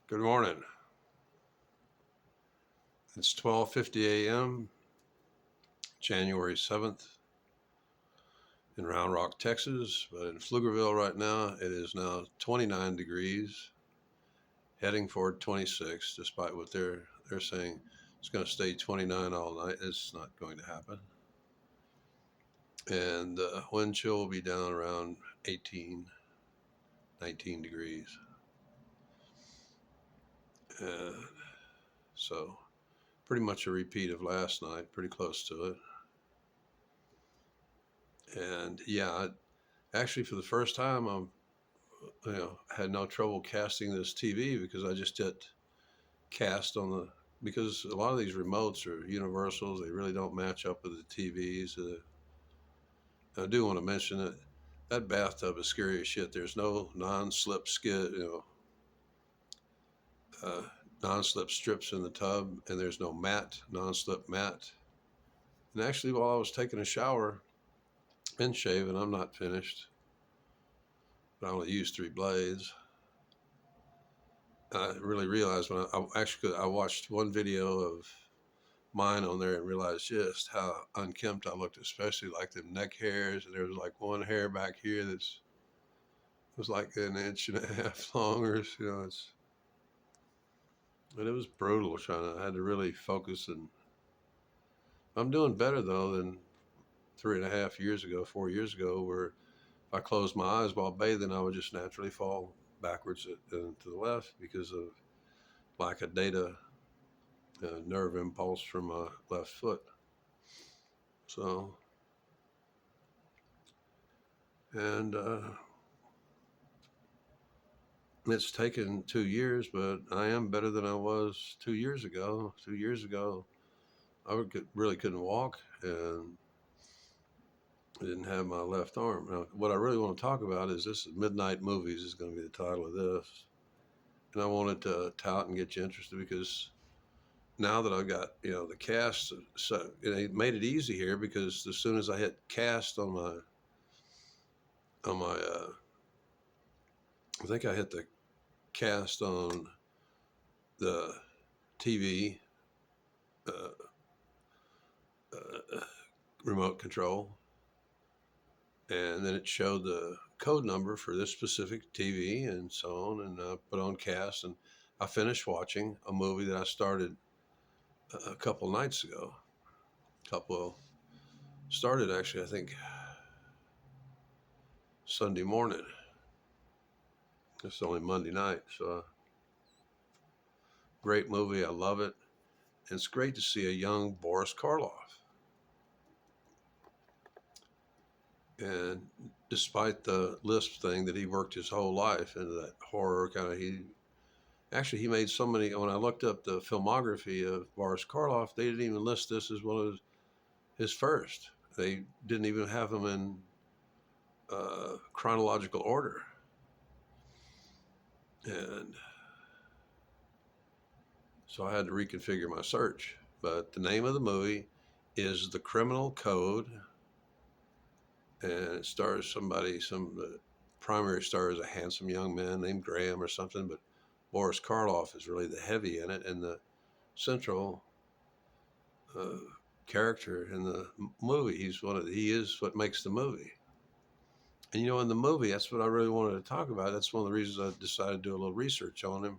Good morning. It's 12:50 a.m., January 7th in Round Rock, Texas. But in Pflugerville right now, it is now 29 degrees, heading for 26, despite what they're saying it's going to stay 29 all night. It's not going to happen. And wind chill will be down around 18, 19 degrees. And so pretty much a repeat of last night, pretty close to it. And yeah, actually, for the first time, had no trouble casting this TV because I just hit cast on the because a lot of these remotes are universals. They really don't match up with the TVs. I do want to mention that that bathtub is scary as shit. There's no non-slip skid, non-slip strips in the tub, and there's no mat, non-slip mat. And actually, while I was taking a shower and shaving, I'm not finished, but I only used 3 blades. I really realized when I watched one video of mine on there and realized just how unkempt I looked, especially like the neck hairs. And there was like one hair back here that's was like an inch and a half long, or and it was brutal. I had to really focus, and I'm doing better though than 3.5 years ago, 4 years ago, where if I closed my eyes while bathing, I would just naturally fall backwards and to the left because of lack of data nerve impulse from my left foot. So, and it's taken 2 years, but I am better than I was 2 years ago. 2 years ago, really couldn't walk and I didn't have my left arm. Now, what I really want to talk about is this: Midnight Movies is going to be the title of this. And I wanted to tout and get you interested because now that I've got, the cast, so it made it easy here because as soon as I hit cast on my, I think I hit the cast on the TV uh, uh, remote control, and then it showed the code number for this specific TV and so on, and put on cast, and I finished watching a movie that I started a couple nights ago. Started actually, I think Sunday morning. It's only Monday night, so great movie. I love it. And it's great to see a young Boris Karloff. And despite the lisp thing that he worked his whole life into that horror kind of, he made so many. When I looked up the filmography of Boris Karloff, they didn't even list this as one of his first. They didn't even have him in chronological order. And so I had to reconfigure my search. But the name of the movie is The Criminal Code, and it stars some primary star is a handsome young man named Graham or something, but Boris Karloff is really the heavy in it, and the central uh, character in the movie. He is what makes the movie. And in the movie, that's what I really wanted to talk about. That's one of the reasons I decided to do a little research on him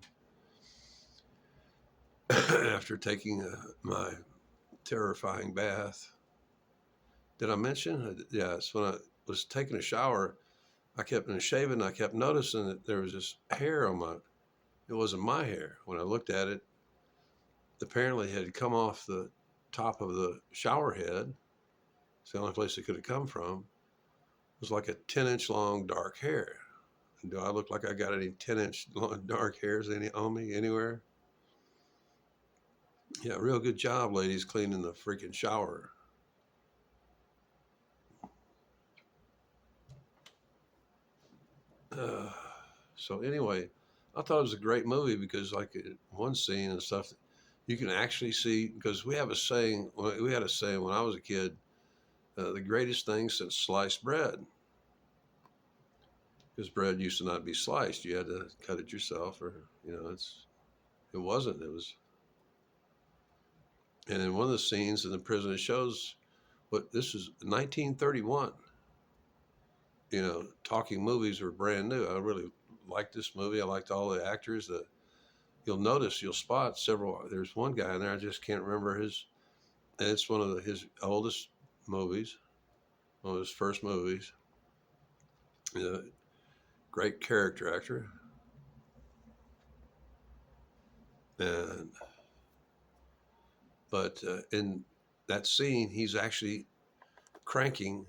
after taking my terrifying bath. Did I mention? Yeah, it's when I was taking a shower. I kept shaving. I kept noticing that there was this hair on my. It wasn't my hair. When I looked at it, apparently it had come off the top of the shower head. It's the only place it could have come from. It was like a 10-inch long dark hair. Do I look like I got any 10-inch long dark hairs on me anywhere? Yeah, real good job, ladies, cleaning the freaking shower. Uh, so anyway, I thought it was a great movie because like one scene and stuff, you can actually see, because we had a saying when I was a kid, the greatest thing since sliced bread, because bread used to not be sliced. You had to cut it yourself, or, it's It wasn't. It was, and in one of the scenes in the prison, it shows what this is 1931. You know, talking movies were brand new. I really liked this movie. I liked all the actors. You'll notice, you'll spot several. There's one guy in there. I just can't remember his. And it's one of his oldest movies, one of his first movies. Uh, Great character actor, and but in that scene, he's actually cranking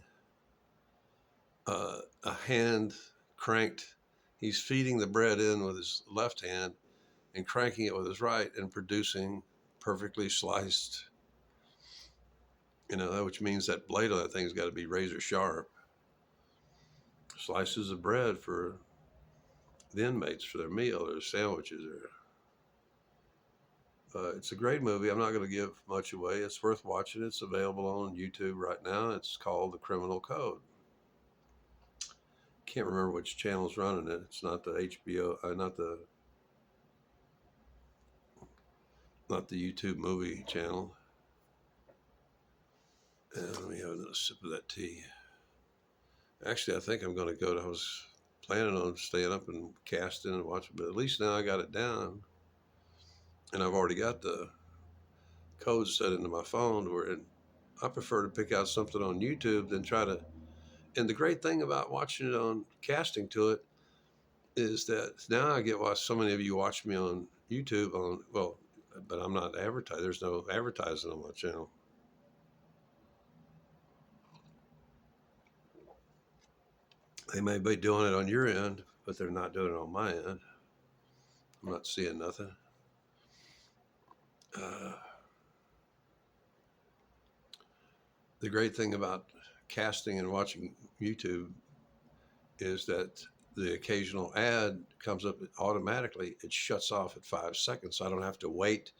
a hand cranked. He's feeding the bread in with his left hand and cranking it with his right and producing perfectly sliced. You know, which means that blade on that thing's got to be razor sharp. Slices of bread for the inmates for their meal or sandwiches or. It's a great movie. I'm not going to give much away. It's worth watching. It's available on YouTube right now. It's called The Criminal Code. Can't remember which channel's running it. It's not the HBO, not the YouTube movie channel. And let me have another sip of that tea. Actually, I think I'm going to go to. I was planning on staying up and casting and watching, but at least now I got it down, and I've already got the code set into my phone. Where I prefer to pick out something on YouTube than try to. And the great thing about watching it on casting to it is that now I get so many of you watch me on YouTube on but I'm not advertising. There's no advertising on my channel. They may be doing it on your end, but they're not doing it on my end. I'm not seeing nothing. Uh, the great thing about casting and watching YouTube is that the occasional ad comes up automatically. It shuts off at 5 seconds. So I don't have to wait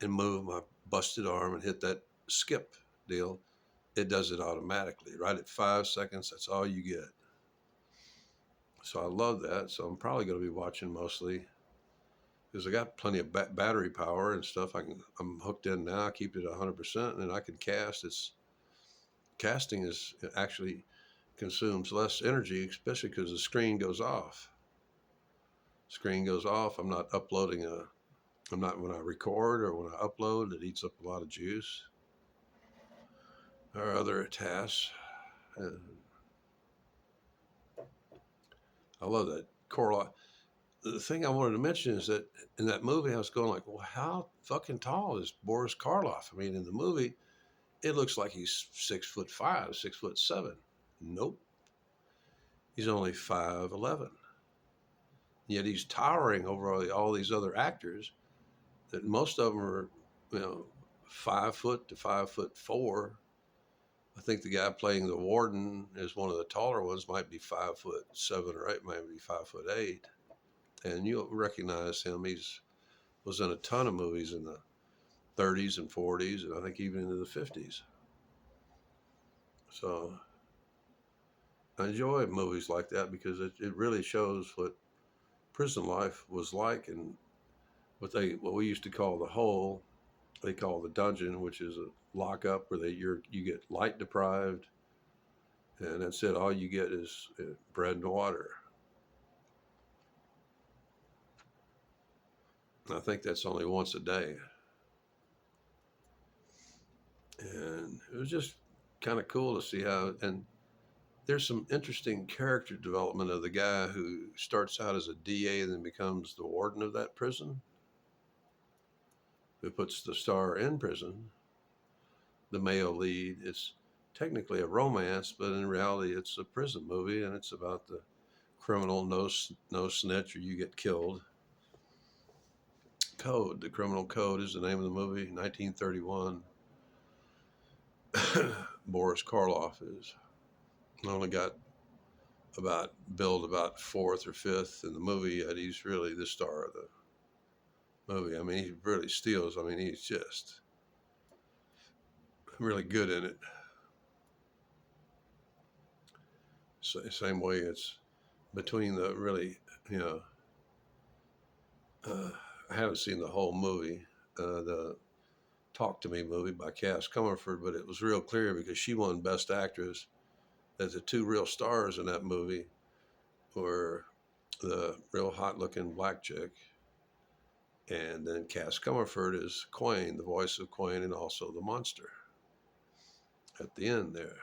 and move my busted arm and hit that skip deal. It does it automatically. Right at 5 seconds, that's all you get. So I love that. So I'm probably going to be watching mostly because I got plenty of battery power and stuff. I'm hooked in now. I keep it 100%, and I can cast. Casting is actually consumes less energy, especially because the screen goes off. Screen goes off. I'm not uploading I'm not when I record or when I upload. It eats up a lot of juice or other tasks. And I love that Korloff. The thing I wanted to mention is that in that movie, I was going like, well, how fucking tall is Boris Karloff? I mean, in the movie, it looks like he's 6'5", 6'7". Nope, he's only 5'11". Yet he's towering over all these other actors. That most of them are, 5 foot to 5'4". I think the guy playing the warden is one of the taller ones. Might be 5'7" or 8, maybe 5'8", and you'll recognize him. Was in a ton of movies in the 30s and 40s, and I think even into the 50s. So I enjoy movies like that because it really shows what prison life was like and what we used to call the hole, they call the dungeon, which is a lockup where you get light deprived, and that's it. All you get is bread and water. And I think that's only once a day, and it was just kind of cool to see how. And there's some interesting character development of the guy who starts out as a DA and then becomes the warden of that prison, who puts the star in prison, the male lead. It's technically a romance, but in reality, it's a prison movie, and it's about the criminal no snitch or you get killed. Code, the Criminal Code is the name of the movie. 1931. Boris Karloff is only got billed about fourth or fifth in the movie, yet he's really the star of the movie. I mean, he really steals. I mean, he's just really good in it. So, same way it's between the really, uh, I haven't seen the whole movie, the Talk to Me movie by Cass Comerford, but it was real clear because she won Best Actress that the two real stars in that movie were the real hot looking black chick, and then Cass Comerford is Quain, the voice of Quain, and also the monster at the end there,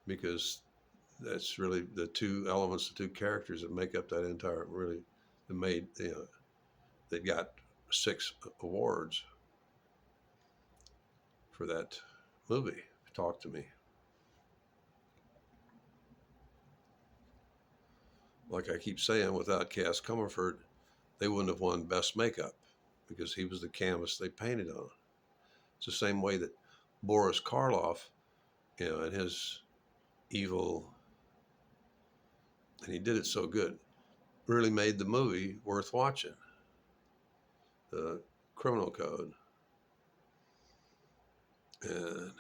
because that's really the two elements, the two characters that make up that entire really that made they got 6 awards for that movie. Talk to Me. Like I keep saying, without Cass Comerford, they wouldn't have won Best Makeup because he was the canvas they painted on. It's the same way that Boris Karloff, and his evil, and he did it so good, really made the movie worth watching. The Criminal Code. And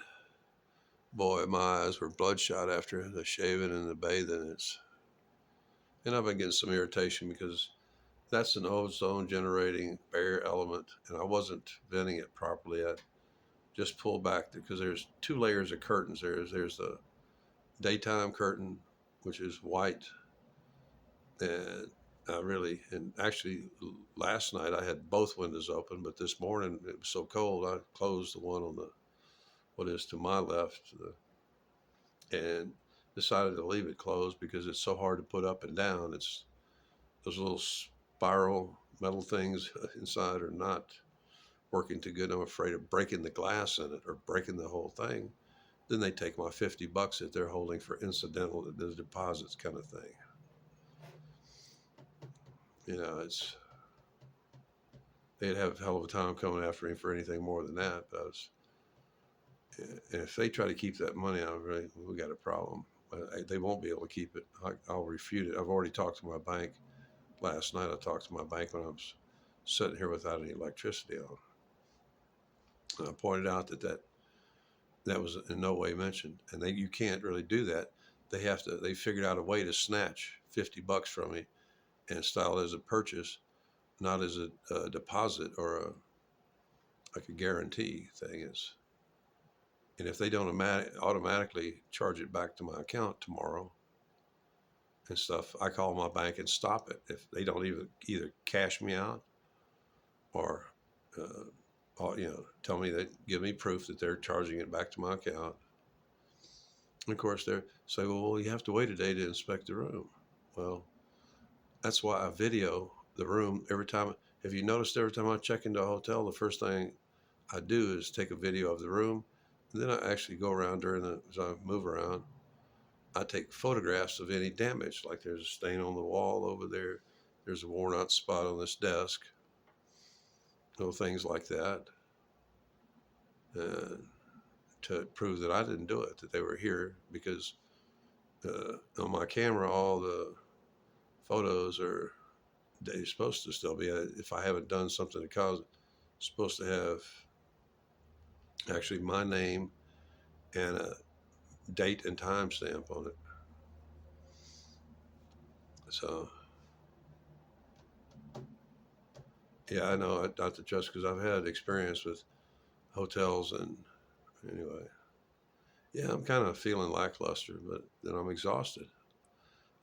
boy, my eyes were bloodshot after the shaving and the bathing. And I've been getting some irritation because that's an ozone generating barrier element, and I wasn't venting it properly. I just pulled back because there's 2 layers of curtains. There's the daytime curtain, which is white, and and actually last night I had both windows open, but this morning it was so cold I closed the one on the what is to my left, and decided to leave it closed because it's so hard to put up and down. It's those little spiral metal things inside are not working too good. I'm afraid of breaking the glass in it or breaking the whole thing. Then they take my $50 that they're holding for incidental the deposits kind of thing. It's they'd have a hell of a time coming after me for anything more than that. But and if they try to keep that money, we got a problem. They won't be able to keep it. I'll refute it. I've already talked to my bank. Last night I talked to my bank when I was sitting here without any electricity on. And I pointed out that was in no way mentioned, and you can't really do that. They figured out a way to snatch $50 from me and style it as a purchase, not as a deposit or like a guarantee thing is. And if they don't automatically charge it back to my account tomorrow and stuff, I call my bank and stop it. If they don't either cash me out or tell me that, give me proof that they're charging it back to my account. And of course, they say, well, you have to wait a day to inspect the room. Well, that's why I video the room every time. Have you noticed every time I check into a hotel, the first thing I do is take a video of the room. And then I actually go around as I move around, I take photographs of any damage, like there's a stain on the wall over there. There's a worn out spot on this desk. Little things like that. To prove that I didn't do it, that they were here, because on my camera, all the photos they're supposed to still be, if I haven't done something to cause it, supposed to have actually my name and a date and time stamp on it. So, yeah, I know not to trust because I've had experience with hotels, and anyway, yeah, I'm kind of feeling lackluster, but then I'm exhausted.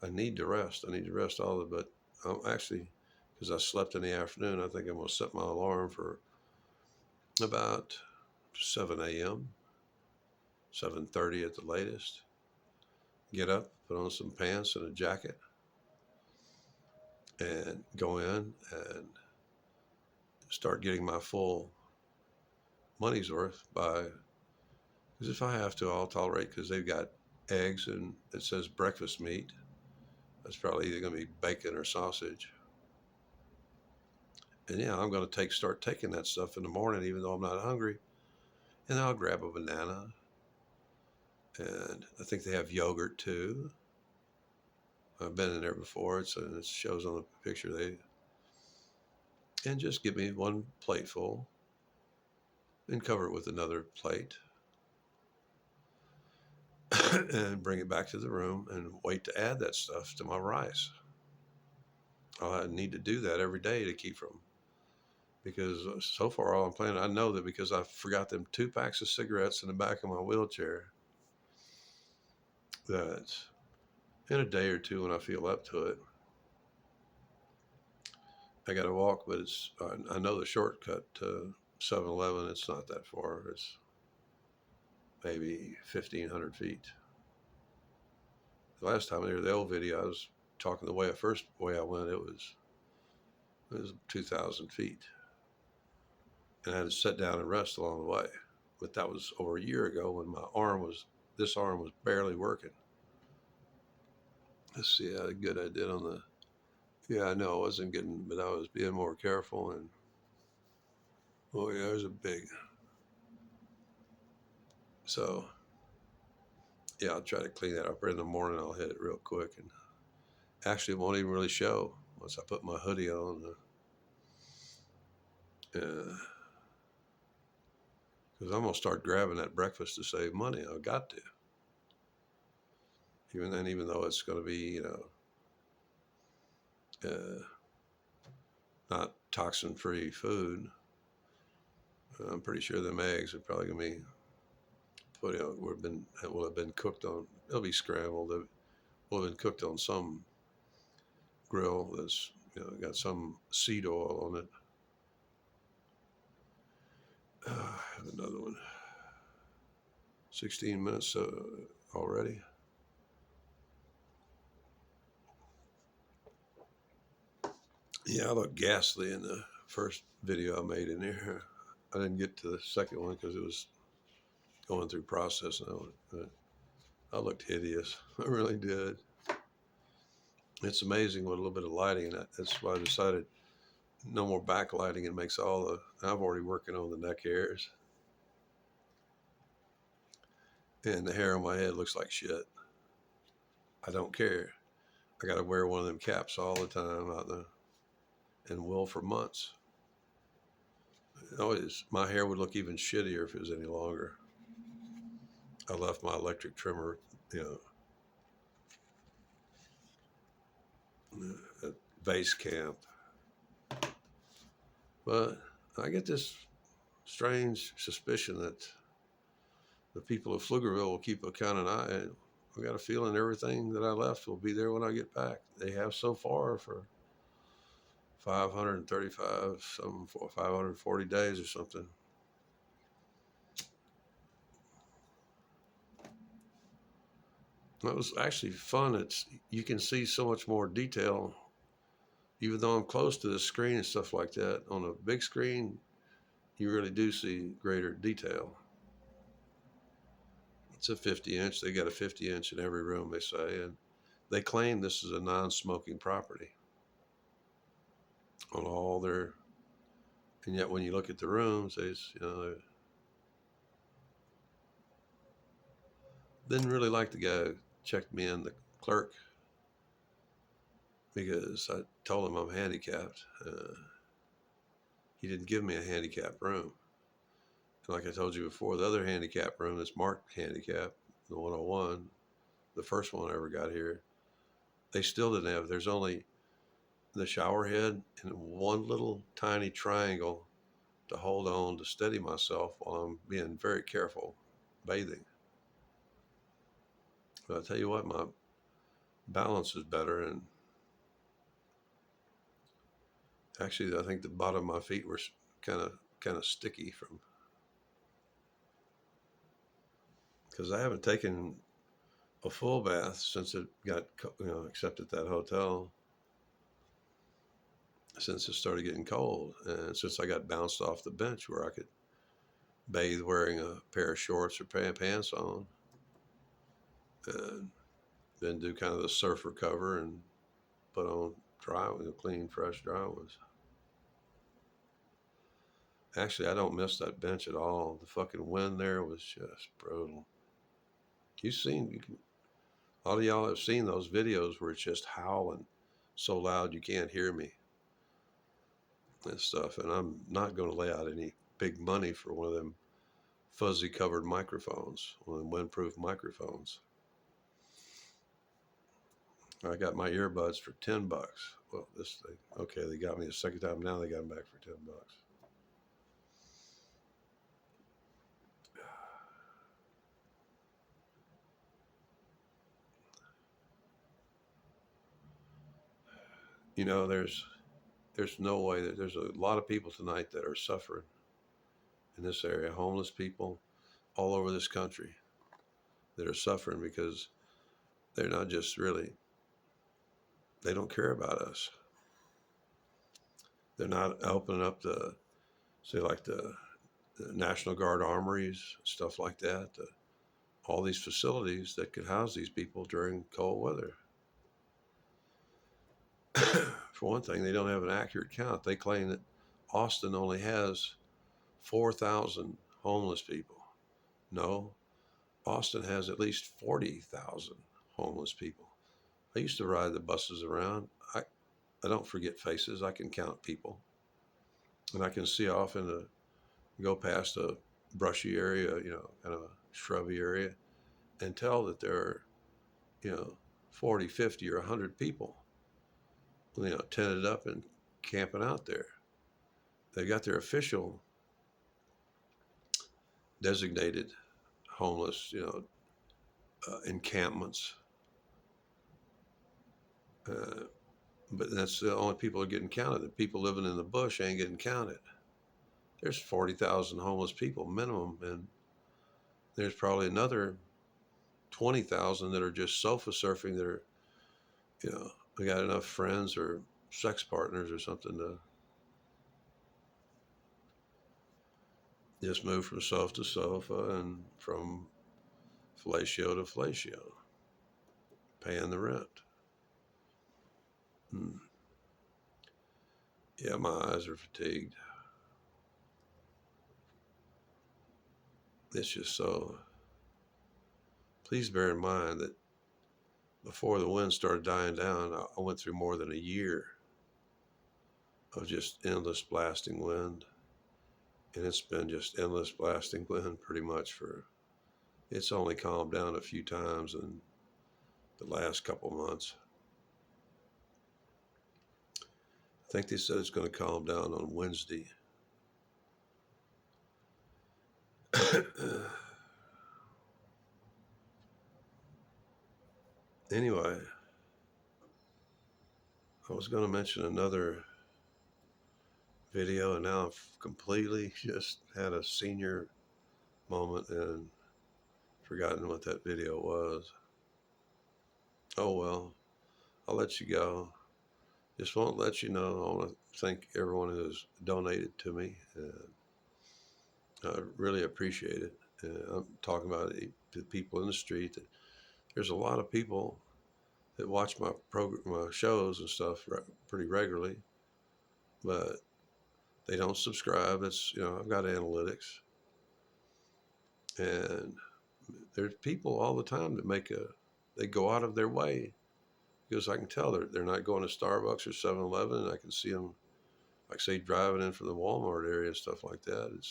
I need to rest. I need to rest all of it, but I'm actually, because I slept in the afternoon, I think I'm going to set my alarm for about 7 a.m., 7:30 at the latest. Get up, put on some pants and a jacket, and go in and start getting my full money's worth because if I have to, I'll tolerate, because they've got eggs and it says breakfast meat. That's probably either going to be bacon or sausage. And yeah, I'm going to start taking that stuff in the morning, even though I'm not hungry. And I'll grab a banana. And I think they have yogurt too. I've been in there before. It shows on the picture. And just give me one plateful and cover it with another plate and bring it back to the room and wait to add that stuff to my rice. I need to do that every day to keep from because so far all I'm planning, I know that because I forgot them 2 packs of cigarettes in the back of my wheelchair, that in a day or two when I feel up to it, I got to walk. But I know the shortcut to 7-Eleven. It's not that far. It's maybe 1,500 feet. The last time I did the old video, I was talking the way I went. It was 2,000 feet, and I had to sit down and rest along the way. But that was over a year ago when this arm was barely working. Let's see how good I did on the. Yeah, I know I wasn't getting, but I was being more careful. And oh yeah, it was a big. So yeah, I'll try to clean that up. In the morning, I'll hit it real quick, and actually, it won't even really show once I put my hoodie on. Because I'm gonna start grabbing that breakfast to save money. I've got to. Even then, even though it's going to be, not toxin-free food, I'm pretty sure them eggs are probably going to be will have been cooked on. They'll be scrambled. They will have been cooked on some grill that's got some seed oil on it. I have another one. 16 minutes already. Yeah, I looked ghastly in the first video I made in here. I didn't get to the second one because it was going through processing. I looked hideous. I really did. It's amazing what a little bit of lighting, and that's why I decided no more backlighting. It makes I'm already working on the neck hairs. And the hair on my head looks like shit. I don't care. I got to wear one of them caps all the time out there, and will for months. My hair would look even shittier if it was any longer. I left my electric trimmer, at base camp. But I get this strange suspicion that the people of Pflugerville will keep a kind of an eye. I got a feeling everything that I left will be there when I get back. They have so far for 535, 540 days or something. That was actually fun. You can see so much more detail, even though I'm close to the screen and stuff like that. On a big screen, you really do see greater detail. It's a 50-inch. They got a 50-inch in every room, they say, and they claim this is a non-smoking property on all their. And yet, when you look at the rooms, didn't really like the guy who checked me in, the clerk, because I told him I'm handicapped. He didn't give me a handicapped room. And like I told you before, the other handicapped room that's marked handicap, the 101, the first one I ever got here, they still didn't have. There's only the shower head and one little tiny triangle to hold on to steady myself while I'm being very careful bathing. But I tell you what, my balance is better, and actually I think the bottom of my feet were kind of sticky because I haven't taken a full bath since it got except at that hotel, since it started getting cold, and since I got bounced off the bench where I could bathe wearing a pair of shorts or pants on, and then do kind of the surfer cover and put on clean, fresh dry ones. Actually, I don't miss that bench at all. The fucking wind there was just brutal. A lot of y'all have seen those videos where it's just howling so loud you can't hear me and stuff. And I'm not going to lay out any big money for one of them fuzzy covered microphones, one of them windproof microphones. I got my earbuds for $10. Well, this thing, okay, they got me the second time. Now they got them back for $10. You know, there's no way that there's a lot of people tonight that are suffering in this area, homeless people all over this country that are suffering because they're not just really, they don't care about us. They're not opening up the, say, like the National Guard armories, stuff like that, all these facilities that could house these people during cold weather. For one thing, they don't have an accurate count. They claim that Austin only has 4,000 homeless people. No, Austin has at least 40,000 homeless people. I used to ride the buses around. I don't forget faces. I can count people. And I can see off in the, go past a brushy area, kind of a shrubby area, and tell that there are, you know, 40, 50, or 100 people, tented up and camping out there. They've got their official designated homeless, encampments. Uh, but that's the only people are getting counted. The people living in the bush ain't getting counted. There's 40,000 homeless people minimum, and there's probably another 20,000 that are just sofa surfing that are, they got enough friends or sex partners or something to just move from sofa to sofa and from fellatio to fellatio, paying the rent. Yeah, my eyes are fatigued. It's just so. Please bear in mind that before the wind started dying down, I went through more than a year of just endless blasting wind. And it's been just endless blasting wind pretty much it's only calmed down a few times in the last couple months. I think they said it's going to calm down on Wednesday. Anyway, I was going to mention another video, and now I've completely just had a senior moment and forgotten what that video was. Oh well, I'll let you go. Just won't let you know. I want to thank everyone who's donated to me. I really appreciate it. I'm talking about the people in the street. There's a lot of people that watch my program, my shows and stuff pretty regularly, but they don't subscribe. It's, I've got analytics, and there's people all the time that they go out of their way, because I can tell they're not going to Starbucks or 7-Eleven, and I can see them, like say, driving in from the Walmart area and stuff like that.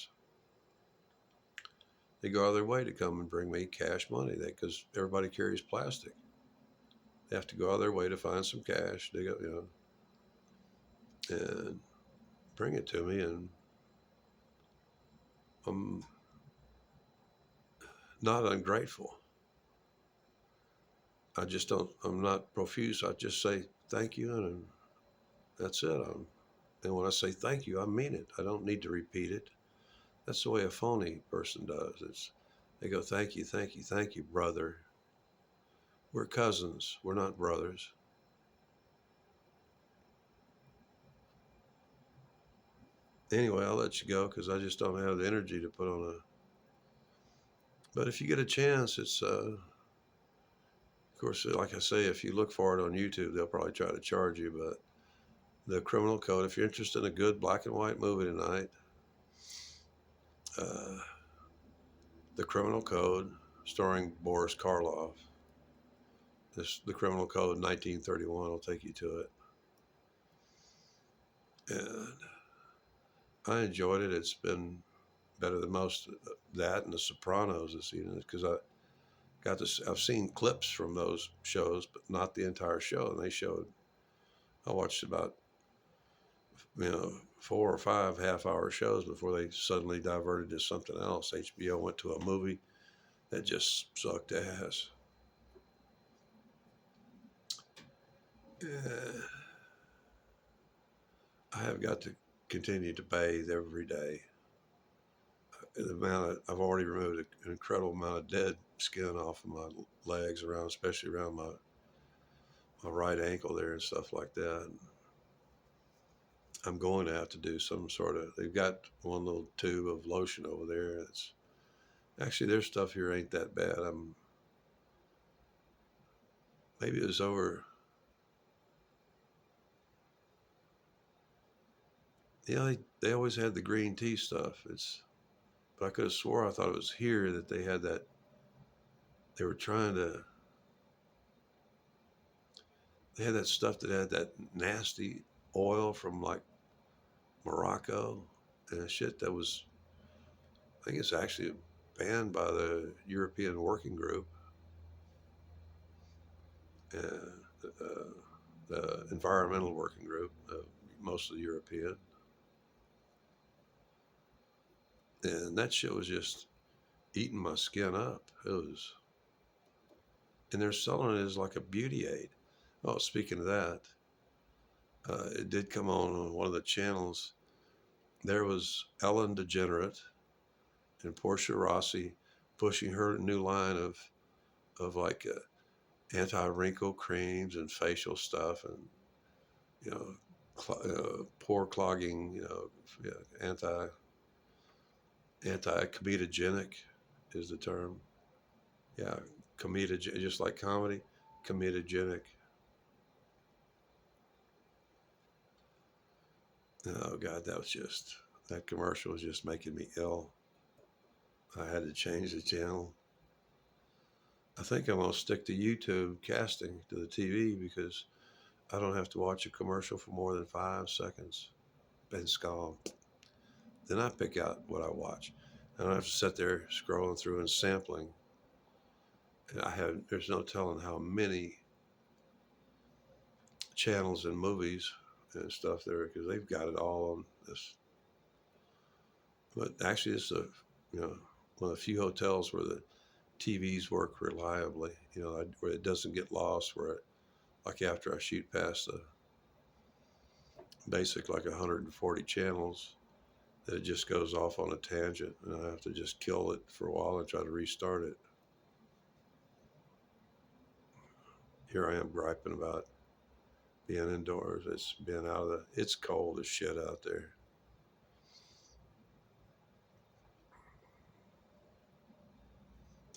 They go out of their way to come and bring me cash money, because everybody carries plastic. They have to go out of their way to find some cash, dig up, and bring it to me, and I'm not ungrateful. I'm not profuse. I just say thank you, and that's it. And when I say thank you, I mean it. I don't need to repeat it. That's the way a phony person does. They go, thank you, thank you, thank you, brother. We're cousins. We're not brothers. Anyway, I'll let you go because I just don't have the energy to put on a. But if you get a chance, it's, of course, like I say, if you look for it on YouTube, they'll probably try to charge you. But the Criminal Code, if you're interested in a good black and white movie tonight, uh, the Criminal Code, starring Boris Karloff. The Criminal Code 1931 will take you to it. And I enjoyed it. It's been better than most of that and The Sopranos this evening, because I've seen clips from those shows, but not the entire show. And I watched about, 4 or 5 half-hour shows before they suddenly diverted to something else. HBO went to a movie that just sucked ass. I have got to continue to bathe every day. I've already removed an incredible amount of dead skin off of my legs around, especially around my right ankle there and stuff like that. I'm going to have to do some sort of. They've got one little tube of lotion over there. It's actually their stuff here ain't that bad. Maybe it was over. Yeah, they always had the green tea stuff. But I could have swore I thought it was here that they had that. They were trying to. They had that stuff that had that nasty oil from like Morocco and shit that was. I think it's actually banned by the European Working Group and the Environmental Working Group, mostly European. And that shit was just eating my skin up. It was, and they're selling it as like a beauty aid. Oh, speaking of that, it did come on one of the channels. There was Ellen DeGenerate and Portia Rossi pushing her new line of like anti-wrinkle creams and facial stuff, and you know, pore clogging, yeah, anti-comedogenic is the term. Yeah, comedogenic, just like comedy, comedogenic. Oh God, that commercial was just making me ill. I had to change the channel. I think I'm gonna stick to YouTube casting to the TV because I don't have to watch a commercial for more than 5 seconds. Ben Skull. Then I pick out what I watch. I don't have to sit there scrolling through and sampling. And there's no telling how many channels and movies and stuff there because they've got it all on this. But actually, it's one of the few hotels where the TVs work reliably. Where it doesn't get lost. Like after I shoot past the basic like 140 channels, that it just goes off on a tangent, and I have to just kill it for a while and try to restart it. Here I am griping about being indoors. It's cold as shit out there.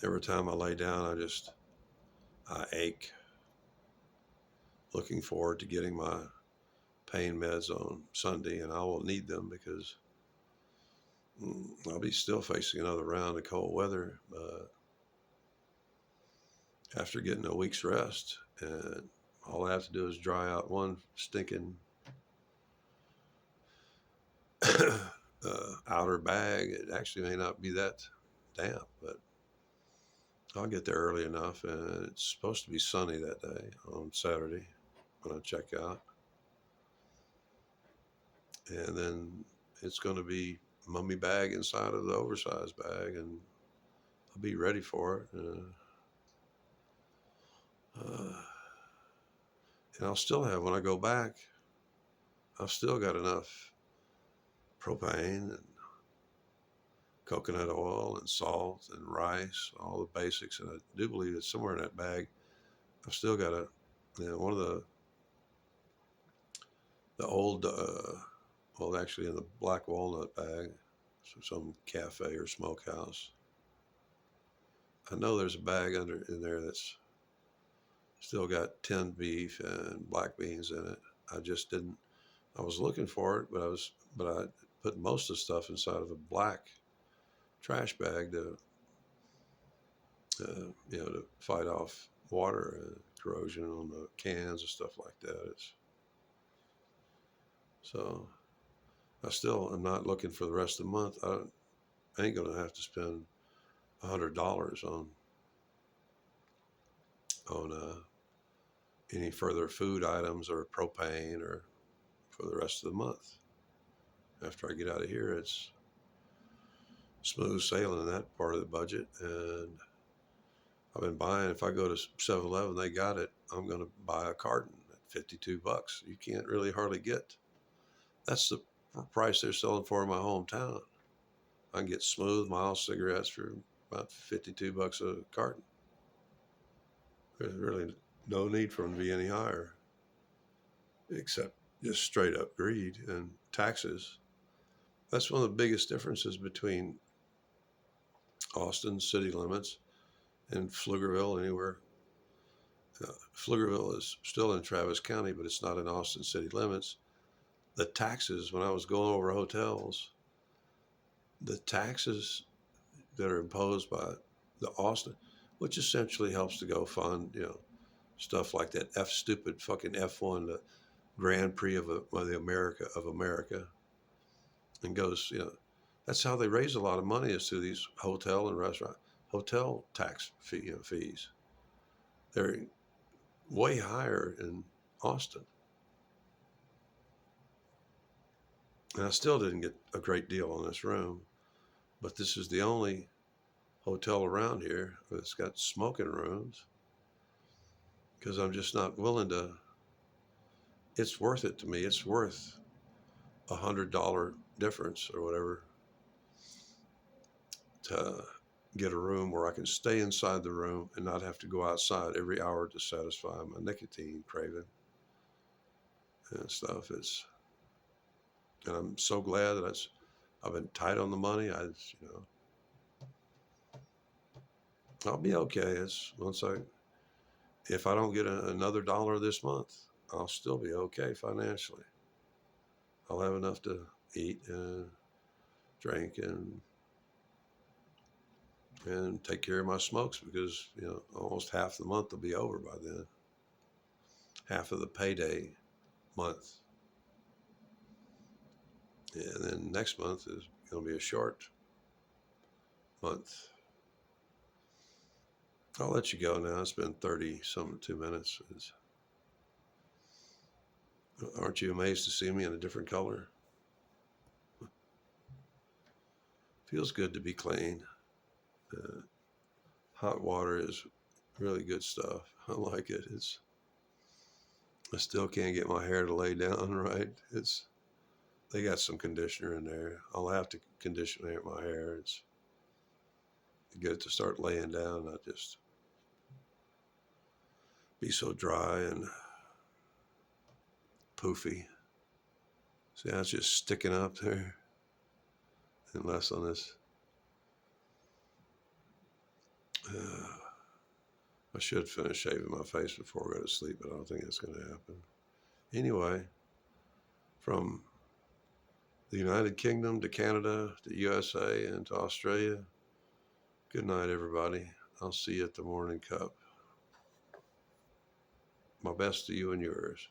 Every time I lay down, I ache, looking forward to getting my pain meds on Sunday, and I will need them because I'll be still facing another round of cold weather after getting a week's rest. And all I have to do is dry out one stinking outer bag. It actually may not be that damp, but I'll get there early enough. And it's supposed to be sunny that day on Saturday when I check out. And then it's going to be mummy bag inside of the oversized bag, and I'll be ready for it. And I'll still have, when I go back, I've still got enough propane and coconut oil and salt and rice, all the basics. And I do believe that somewhere in that bag, I've still got one of the old, well, actually in the black walnut bag, some cafe or smokehouse. I know there's a bag in there that's still got tinned beef and black beans in it. I just didn't. I was looking for it, but I put most of the stuff inside of a black trash bag to fight off water corrosion on the cans and stuff like that. So I still am not looking for the rest of the month. I ain't gonna have to spend $100 on any further food items or propane or for the rest of the month. After I get out of here, it's smooth sailing in that part of the budget. And I've been buying, if I go to 7-Eleven, they got it. I'm going to buy a carton at $52. You can't really hardly get That's the price they're selling for in my hometown. I can get Smooth mild cigarettes for about $52 a carton. There's really no need for them to be any higher, except just straight up greed and taxes. That's one of the biggest differences between Austin city limits and Pflugerville, anywhere. Pflugerville is still in Travis County, but it's not in Austin city limits. The taxes, when I was going over hotels, the taxes that are imposed by the Austin, which essentially helps to go fund, stuff like that stupid fucking F1, the Grand Prix of the America, and goes, that's how they raise a lot of money, is through these hotel tax fees. They're way higher in Austin. And I still didn't get a great deal on this room, but this is the only hotel around here that's got smoking rooms, because I'm just not willing to. It's worth it to me. It's worth $100 difference or whatever to get a room where I can stay inside the room and not have to go outside every hour to satisfy my nicotine craving and stuff. And I'm so glad that I've been tight on the money. I'll be okay. If I don't get another dollar this month, I'll still be okay financially. I'll have enough to eat and drink and take care of my smokes, because almost half the month will be over by then. Half of the payday month, and then next month is going to be a short month. I'll let you go now. It's been 2 minutes. Aren't you amazed to see me in a different color? Feels good to be clean. Hot water is really good stuff. I like it. I still can't get my hair to lay down right. They got some conditioner in there. I'll have to condition my hair. It's good to start laying down, not just be so dry and poofy. See how it's just sticking up there, and less on this. I should finish shaving my face before I go to sleep, but I don't think that's going to happen. Anyway, from the United Kingdom to Canada to USA and to Australia, good night, everybody. I'll see you at the morning cup. My best to you and yours.